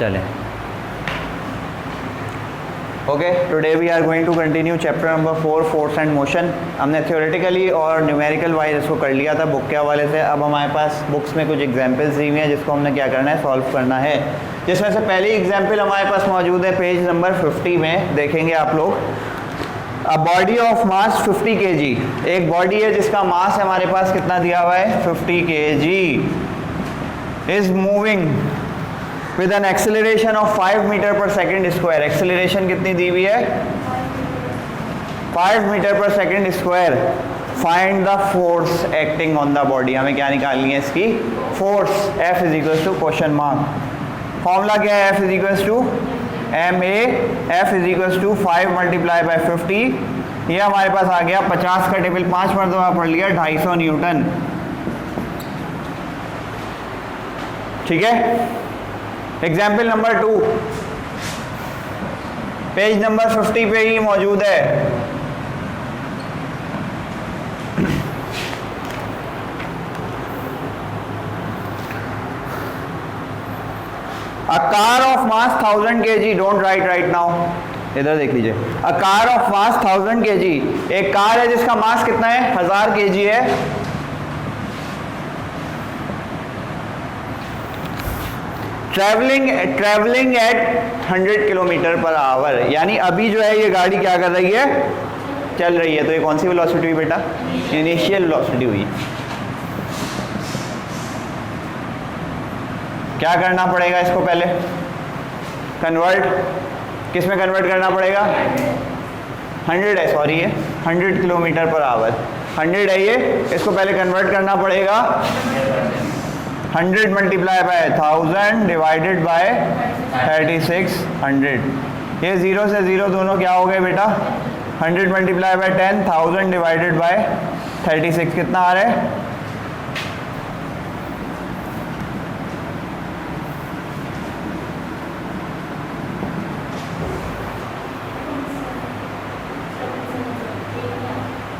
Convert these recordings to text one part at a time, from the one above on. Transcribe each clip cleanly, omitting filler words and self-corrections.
चलें। Okay, today we are going to continue chapter number 4 force and motion. हमने theoretically और numerical wise इसको कर लिया था बुक के हवाले से। अब हमारे पास बुक्स में कुछ एग्जांपल्स दी हुई हैं जिसको हमने क्या करना है, सॉल्व करना है। जिसमें से पहली एग्जांपल हमारे पास मौजूद है पेज नंबर 50 में, देखेंगे आप लोग। A body of mass 50 kg, एक बॉडी है जिसका मास हमारे पास कितना दिया हुआ है, 50 kg, is moving with an acceleration of 5 metre per second square. Acceleration कितनी दी हुई है, 5 metre per second square. Find the force acting on the body. हमें क्या निकालनी है इसकी, force. F is equal to question mark. Formula क्या है, F is equal to MA, F is equal to 5 multiply by 50। ये हमारे पास आ गया 50 का टेबल 5 मरतबा पढ़ लिया, 250 न्यूटन। ठीक है। एग्जाम्पल नंबर 2 पेज नंबर 50 पे ही मौजूद है। A car of mass 1000 kg, don't write right now, इधर देख लीजिए। A car of mass 1000 kg, एक कार है जिसका मास कितना है, 1000 kg है। Travelling eight 100 kilometre per hour, यानी अभी जो है ये गाड़ी क्या कर रही है, चल रही है। तो ये कौन सी वेलोसिटी हुई बेटा, इनिशियल वेलोसिटी हुई। क्या करना पड़ेगा इसको, पहले कन्वर्ट, किस में कन्वर्ट करना पड़ेगा, 100 है, सॉरी ये 100 किलोमीटर पर आवर, 100 है ये, इसको पहले कन्वर्ट करना पड़ेगा 100 मल्टीप्लाई बाय 1000 डिवाइडेड बाय 3600। ये 0 से 0 दोनों क्या हो गए बेटा, 100 मल्टीप्लाई बाय 10, 1000 डिवाइडेड बाय 36, कितना आ रहा है,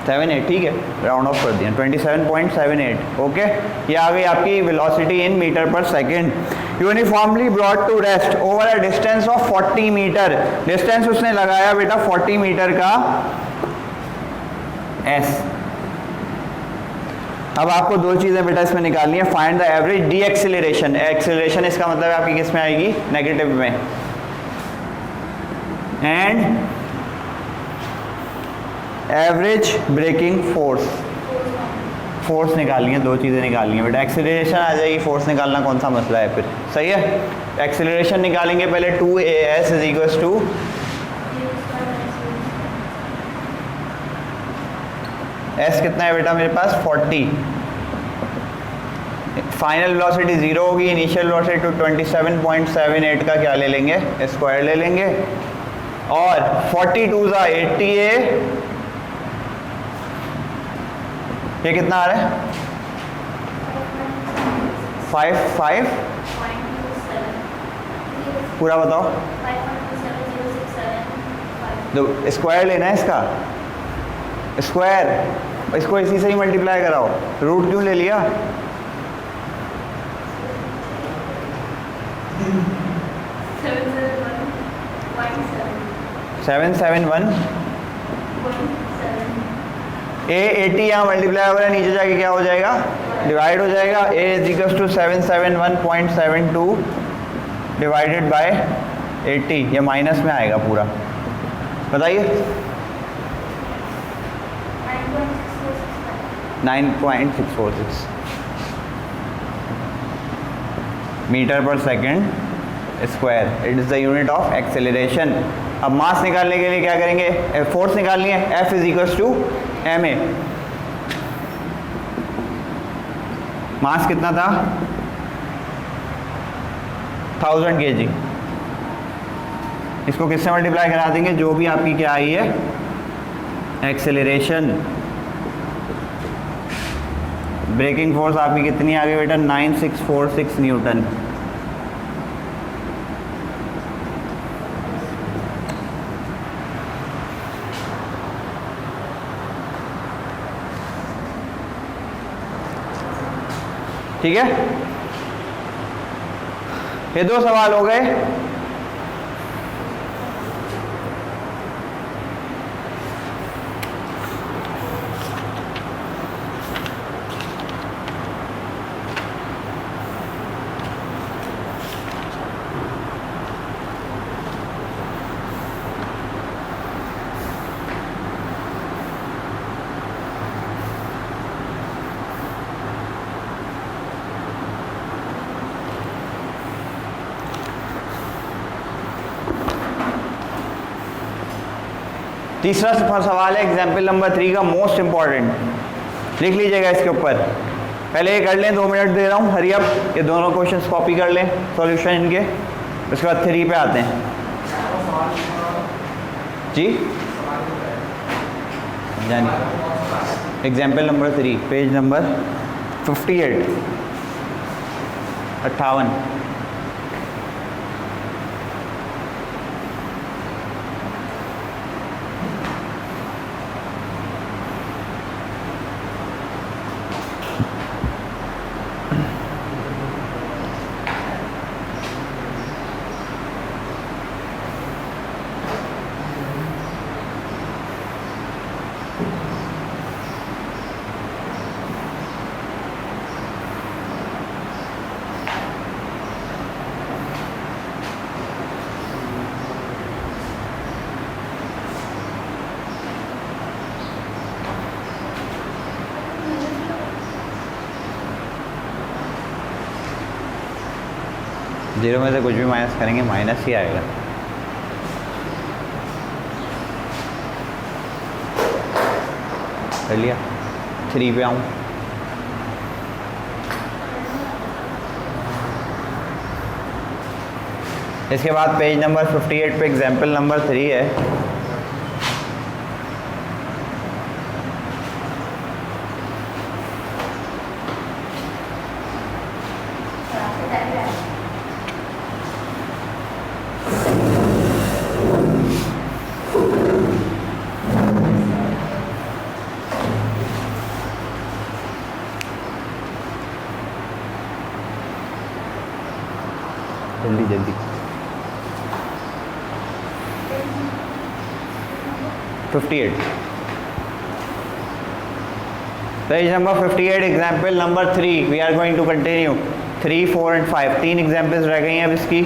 78। ठीक है, राउंड ऑफ कर दिया, 27.78। ओके, ये आ गई आपकी velocity in metre per second. Uniformly brought to rest over a distance of 40 metre, distance उसने लगाया बेटा 40 मीटर का S। अब आपको दो चीज़ें बेटा इसमें निकालनी है। Find the average deceleration. Acceleration इसका मतलब है आपकी किस में आएगी, नेगेटिव में। And average braking force, force निकालनी है, दो चीज़ें निकालनी है बेटा। एक्सेलरेशन आ जाएगी, फोर्स निकालना कौन सा मसला है फिर, सही है। एक्सेलरेशन निकालेंगे पहले, 2AS is equal to S कितना है बेटा मेरे पास, 40। फाइनल वेलोसिटी 0 होगी, इनिशियल वेलोसिटी 27.78 का क्या ले लेंगे, स्क्वायर ले लेंगे। और 42 ज़ा 80 है, ये कितना आ रहा है, 5 पूरा बताओ, तो स्क्वायर लेना है इसका, स्क्वायर, इसको इसी से ही मल्टीप्लाई कराओ। रूट क्यों ले लिया, 771। A80 यहाँ मल्टीप्लाई हो रहा है, नीचे जाके क्या हो जाएगा, डिवाइड हो जाएगा। A is equal to 771.72 divided by 80, ये माइनस में आएगा पूरा, बताइए 9.646 metre per second square. It is the unit of acceleration. अब मास निकालने के लिए क्या करेंगे, फोर्स निकालनी है। F is equal to MA। Mass कितना था, 1000 kg। इसको किससे मल्टीप्लाई करा देंगे, जो भी आपकी क्या आई है एक्सेलरेशन। ब्रेकिंग फोर्स आपकी कितनी आ गई बेटा, 9646 न्यूटन। ठीक है। ये 2 सवाल हो गए। तीसरा सवाल है एग्जाम्पल नंबर 3 का, मोस्ट इंपॉर्टेंट। लिख लीजिएगा इसके ऊपर, पहले ये कर लें, 2 मिनट दे रहा हूँ, हरी अप। ये दोनों क्वेश्चंस कॉपी कर लें, सॉल्यूशन इनके, उसके बाद 3 पे आते हैं जी। जानिए example number 3, page number 58, 58। Zero में से कुछ भी माइनस करेंगे माइनस ही आएगा। कर लिया, 3 पे आऊँ। इसके बाद पेज नंबर 58 पे एग्जाम्पल नंबर 3 है। जल्दी जल्दी 58 page number 58 example number 3 we are going to continue 3, 4 and 5 3 examples रह गई हैं अब इसकी।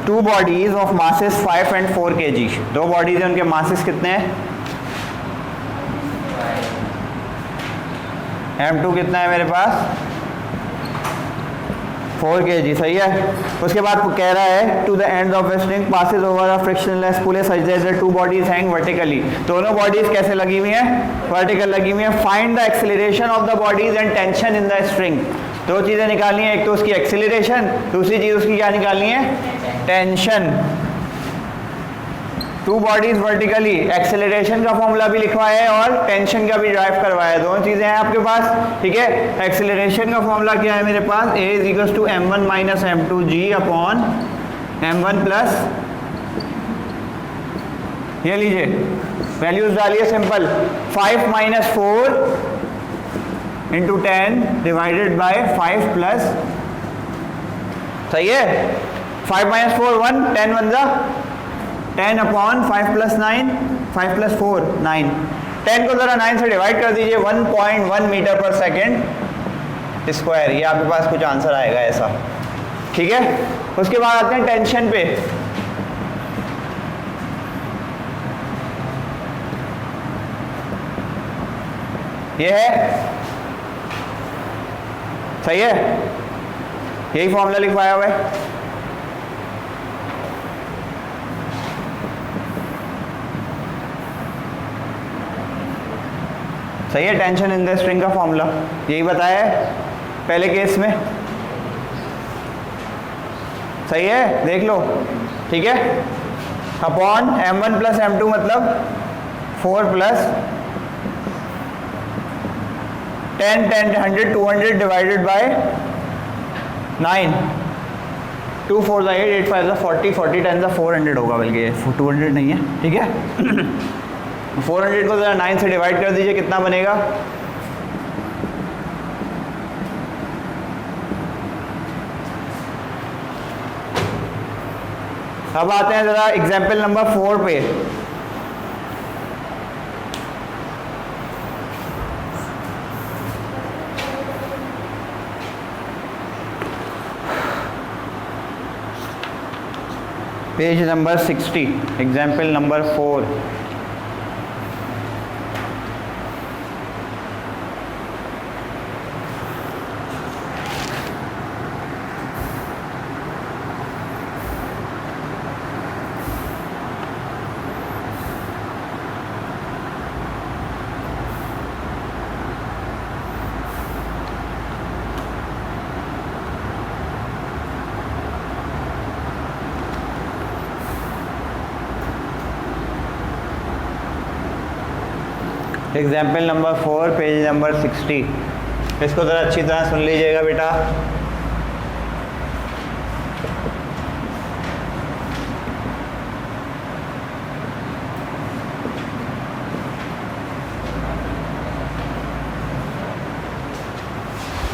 Two bodies of masses 5 and 4 kg। 2 bodies हैं, उनके मासेस कितने हैं? M2 कितना है मेरे पास? 4 kg, सही है। उसके बाद कह रहा है two the end of string passes over a frictionless pulley such that two bodies hang vertically. दोनों बॉडीज कैसे लगी हुई हैं? वर्टिकल लगी हुई हैं। Find the acceleration of the bodies and tension in the string. 2 चीज़ें निकालनी है, एक तो उसकी एक्सेलरेशन, दूसरी चीज़ उसकी क्या निकालनी है? Tension. Two bodies vertically, acceleration का फॉर्मूला भी लिखवाया है और टेंशन का भी ड्राइव करवाया है, दोनों चीजें हैं आपके पास, ठीक है। एक्सेलरेशन का फॉर्मूला क्या है मेरे पास, a is equal to m1 minus m2g upon m1 plus, ये लीजिए वैल्यूज डालिए simple, 5 minus 4 into 10 divided by 5 plus, सही है, 5 माइनस 4 1, 10 1 जा 10 अपॉन 5 प्लस 9, 5 प्लस 4 9, 10 को जरा 9 से डिवाइड कर दीजिए, 1.1 मीटर पर सेकेंड स्क्वायर, ये आपके पास कुछ आंसर आएगा ऐसा, ठीक है। उसके बाद आते हैं टेंशन पे, ये है, सही है, यही फॉर्मूला लिखवाया हुआ है, सही है। टेंशन इन द स्ट्रिंग का फॉर्मूला यही बताया है पहले केस में, सही है, देख लो, ठीक है। अपॉन m1 प्लस m2 मतलब 4 प्लस 10 10 100 200 डिवाइडेड बाय 9, 2 4 8 8 5 40 40 10 400 होगा, बल्कि 200 नहीं है, ठीक है। 400 को जरा 9 से डिवाइड कर दीजिए, कितना बनेगा, अब आते हैं जरा एग्जाम्पल नंबर 4 पे। Page number 60, example number 4। Example number 4 page number 60, इसको ज़रा अच्छी तरह सुन लीजिएगा बेटा।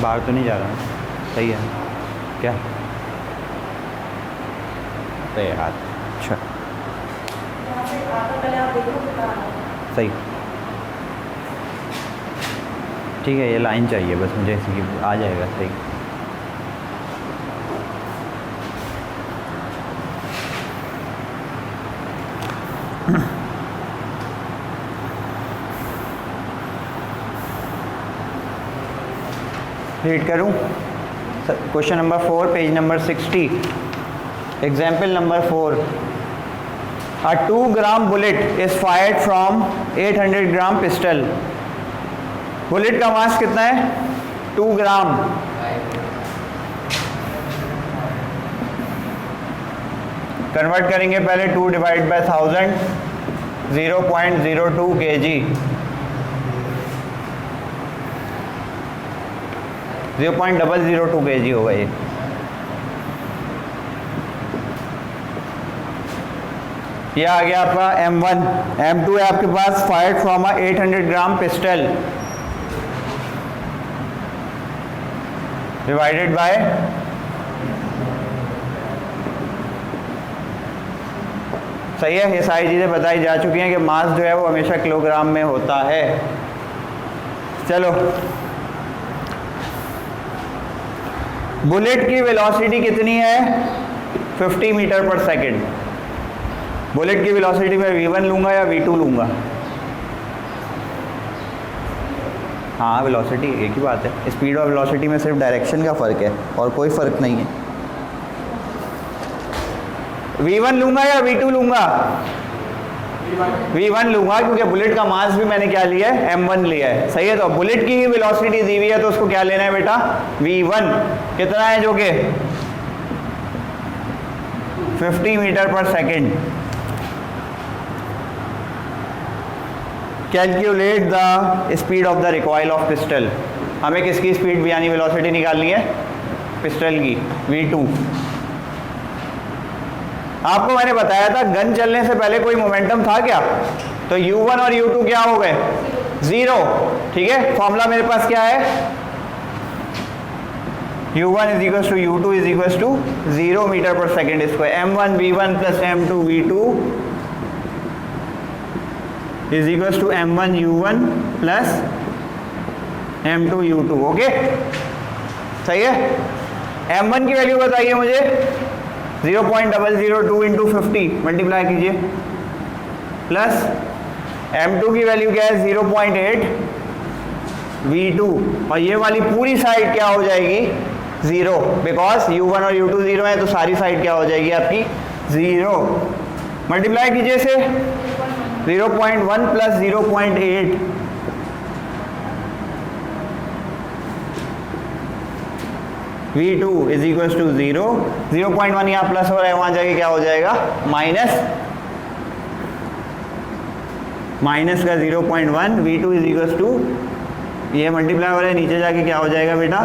बाहर तो नहीं जा रहा, सही है क्या, सही है हाथ, अच्छा सही, ठीक है, ये लाइन चाहिए बस मुझे, इसी की आ जाएगा, सही। रीड करूं, question number 4 page number 60, example number 4। A 2 gram bullet is fired from 800 gram pistol। Bullet का मास कितना है, 2 ग्राम, कन्वर्ट करेंगे पहले, 2 डिवाइड बाय 1000, 0.02 kg, 0.002 kg होगा ये। ये आ गया आपका M1। M2 है आपके पास, fired from a 800 gram pistol divided by, सही है, ये सारी चीज़ें बताई जा चुकी हैं कि मास जो है वो हमेशा किलोग्राम में होता है। चलो, बुलेट की वेलोसिटी कितनी है, 50 मीटर पर सेकंड। बुलेट की वेलोसिटी में v1 लूँगा या v2 लूँगा, हाँ वेलोसिटी एक ही बात है, स्पीड और वेलोसिटी में सिर्फ डायरेक्शन का फ़र्क है और कोई फ़र्क नहीं है। v1 लूँगा या v2 लूँगा, v1 लूँगा, क्योंकि बुलेट का मास भी मैंने क्या लिया है, m1 लिया है, सही है। तो बुलेट की ही वेलोसिटी दी हुई है तो उसको क्या लेना है बेटा, v1 कितना है, जो कि 50 metre per second. Calculate the speed of the recoil of pistol. हमें किसकी स्पीड यानी वेलोसिटी निकालनी है, पिस्टल की, v2। आपको मैंने बताया था गन चलने से पहले कोई मोमेंटम था क्या, तो u1 और u2 क्या हो गए, 0। ठीक है, फॉर्मूला मेरे पास क्या है, u1 is equal to u2 is equal to 0 metre per second square, m1 v1 plus m2 v2 is equal to m1 u1 plus m2 u2। Okay, सही है। m1 की वैल्यू बताइए मुझे, 0.002 इंटू 50 मल्टीप्लाई कीजिए, plus m2 की value क्या है 0.8 v2, और ये वाली पूरी साइड क्या हो जाएगी 0, बिकॉज u1 और u2 0 है तो सारी साइड क्या हो जाएगी आपकी 0। मल्टीप्लाई कीजिए इसे, 0.1 plus 0.8 v2 is equal to 0, 0.1 यहाँ प्लस हो रहा है, वहां जाके क्या हो जाएगा माइनस का 0.1, v2 इज इक्वल टू, ये मल्टीप्लाई हो रहा है, नीचे जाके क्या हो जाएगा बेटा,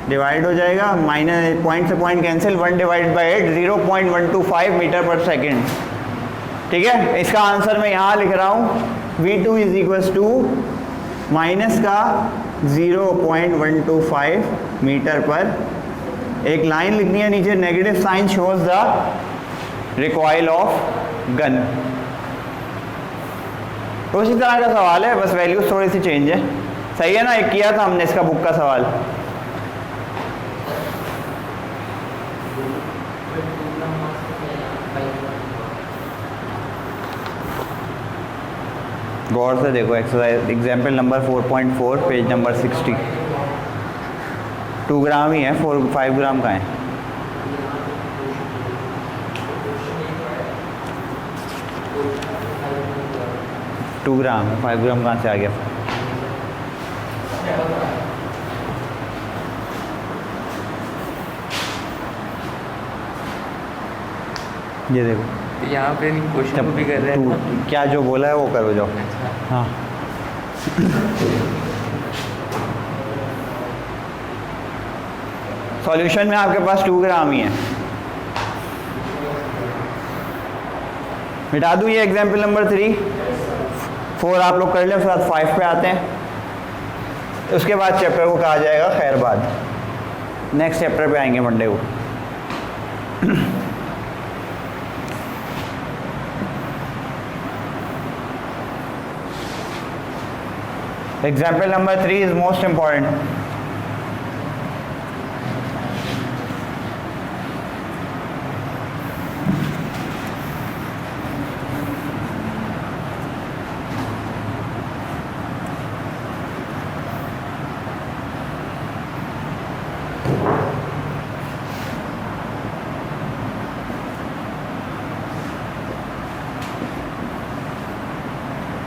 डिवाइड हो जाएगा, माइनस पॉइंट से point cancel, 1 divide by 8, 0.125 metre per second. ठीक है, इसका आंसर मैं यहाँ लिख रहा हूँ, v2 is equal to minus का 0.125 मीटर पर, एक लाइन लिखनी है नीचे, negative sign shows the recoil of gun. तो उसी तरह का सवाल है, बस वैल्यूज थोड़ी सी चेंज है। सही है ना, एक किया था हमने इसका बुक का सवाल। गौर से देखो exercise, example number 4.4 page number 60। 2 ग्राम ही है, 5 ग्राम का है। टू ग्राम है, 5 ग्राम कहाँ से आ गया। ये देखो यहाँ पे क्वेश्चन भी कर रहे हैं, क्या जो बोला है वो करो जाओ। हाँ सॉल्यूशन में आपके पास 2 ग्राम ही है। मिटा दूँ ये एग्जाम्पल नंबर 3, 4 आप लोग कर लें, उसके बाद 5 पे आते हैं। उसके बाद चैप्टर को कहा जाएगा खैरबाद, नेक्स्ट चैप्टर पे आएंगे मंडे को। Example number 3 is most important.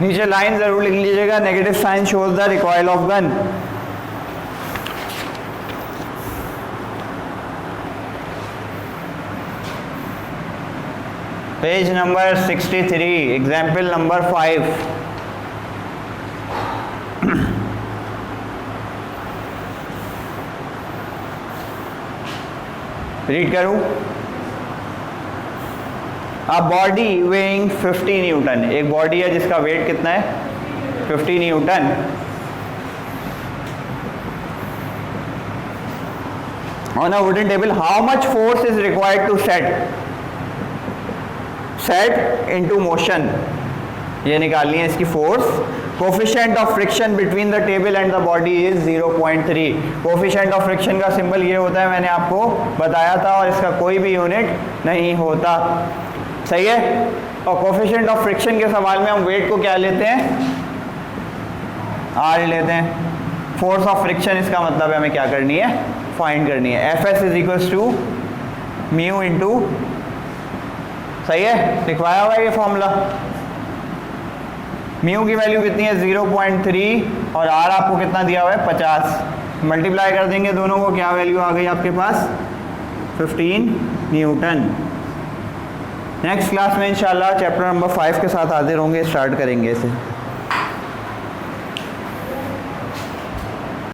नीचे लाइन जरूर लिख लीजिएगा, negative sign shows the recoil of gun. Page number 63, example number 5। Read करूं। अ बॉडी वेइंग 50 न्यूटन, एक बॉडी है जिसका वेट कितना है 50 newton. On a wooden table how much force is required to set into motion, ये निकालनी है इसकी force. Coefficient of friction between the table and the body is 0.3। Coefficient of friction का सिंबल ये होता है, मैंने आपको बताया था, और इसका कोई भी यूनिट नहीं होता। सही है। और कोफिशिएंट ऑफ फ्रिक्शन के सवाल में हम वेट को क्या लेते हैं, आर लेते हैं। फोर्स ऑफ फ्रिक्शन इसका मतलब है हमें क्या करनी है, फाइंड करनी है। F S is equal to mu into, सही है, लिखवाया हुआ है ये फॉर्मूला। म्यू की वैल्यू कितनी है 0.3 और आर आपको कितना दिया हुआ है 50। मल्टीप्लाई कर देंगे दोनों को, क्या वैल्यू आ गई आपके पास 15 न्यूटन। नेक्स्ट क्लास में इंशाल्लाह चैप्टर नंबर 5 के साथ हाजिर होंगे, स्टार्ट करेंगे इसे।